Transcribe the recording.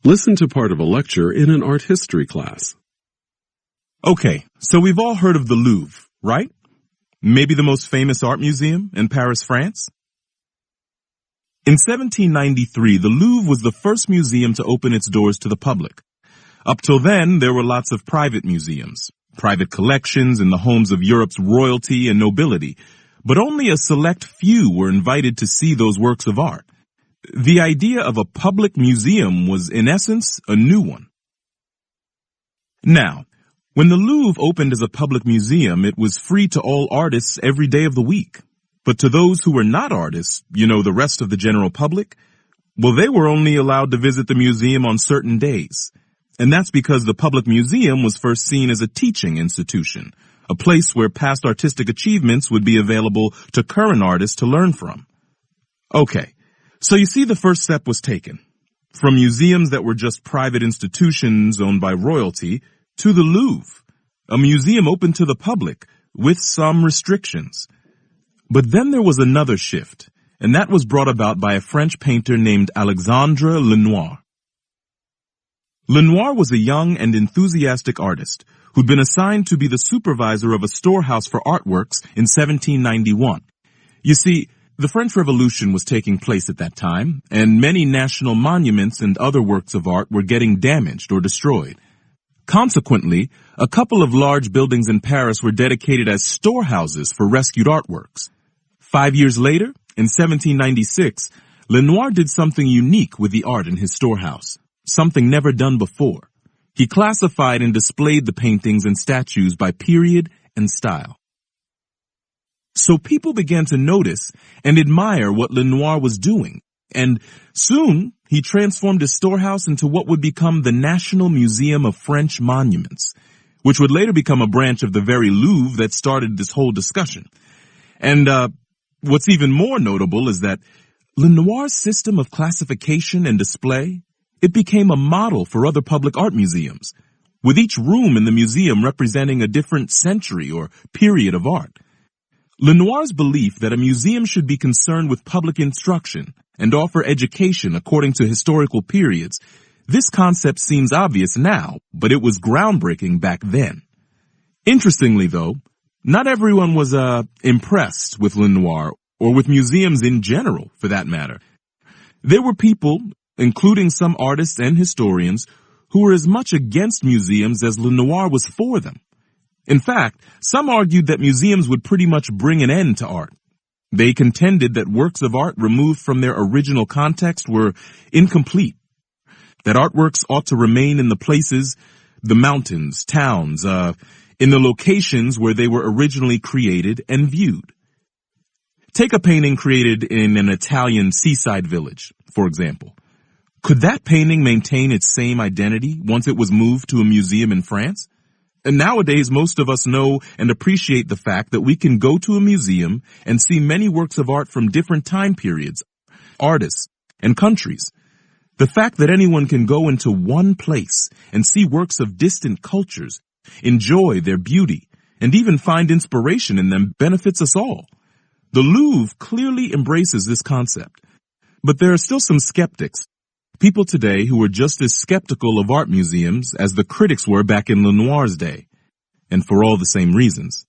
Listen to part of a lecture in an art history class. Okay, so we've all heard of the Louvre, right? Maybe the most famous art museum in Paris, France? In 1793, the Louvre was the first museum to open its doors to the public. Up till then, there were lots of private museums, private collections in the homes of Europe's royalty and nobility, but only a select few were invited to see those works of art. The idea of a public museum was, in essence, a new one. Now, when the Louvre opened as a public museum, it was free to all artists every day of the week. But to those who were not artists, the rest of the general public, well, they were only allowed to visit the museum on certain days. And that's because the public museum was first seen as a teaching institution, a place where past artistic achievements would be available to current artists to learn from. Okay, so you see the first step was taken. From museums that were just private institutions owned by royalty to the Louvre, a museum open to the public with some restrictions. But then there was another shift, and that was brought about by a French painter named Alexandre Lenoir. Lenoir was a young and enthusiastic artist who'd been assigned to be the supervisor of a storehouse for artworks in 1791. You see, the French Revolution was taking place at that time, and many national monuments and other works of art were getting damaged or destroyed. Consequently, a couple of large buildings in Paris were dedicated as storehouses for rescued artworks. 5 years later, in 1796, Lenoir did something unique with the art in his storehouse, something never done before. He classified and displayed the paintings and statues by period and style. So people began to notice and admire what Lenoir was doing, and soon he transformed his storehouse into what would become the National Museum of French Monuments, which would later become a branch of the very Louvre that started this whole discussion. And what's even more notable is that Lenoir's system of classification and display, it became a model for other public art museums, with each room in the museum representing a different century or period of art. Lenoir's belief that a museum should be concerned with public instruction and offer education according to historical periods, this concept seems obvious now, but it was groundbreaking back then. Interestingly, though, not everyone was impressed with Lenoir or with museums in general, for that matter. There were people, including some artists and historians, who were as much against museums as Lenoir was for them. In fact, some argued that museums would pretty much bring an end to art. They contended that works of art removed from their original context were incomplete, that artworks ought to remain in the places, the mountains, towns, in the locations where they were originally created and viewed. Take a painting created in an Italian seaside village, for example. Could that painting maintain its same identity once it was moved to a museum in France? And nowadays, most of us know and appreciate the fact that we can go to a museum and see many works of art from different time periods, artists, and countries. The fact that anyone can go into one place and see works of distant cultures, enjoy their beauty, and even find inspiration in them benefits us all. The Louvre clearly embraces this concept. But there are still some skeptics. People today who are just as skeptical of art museums as the critics were back in Lenoir's day, and for all the same reasons.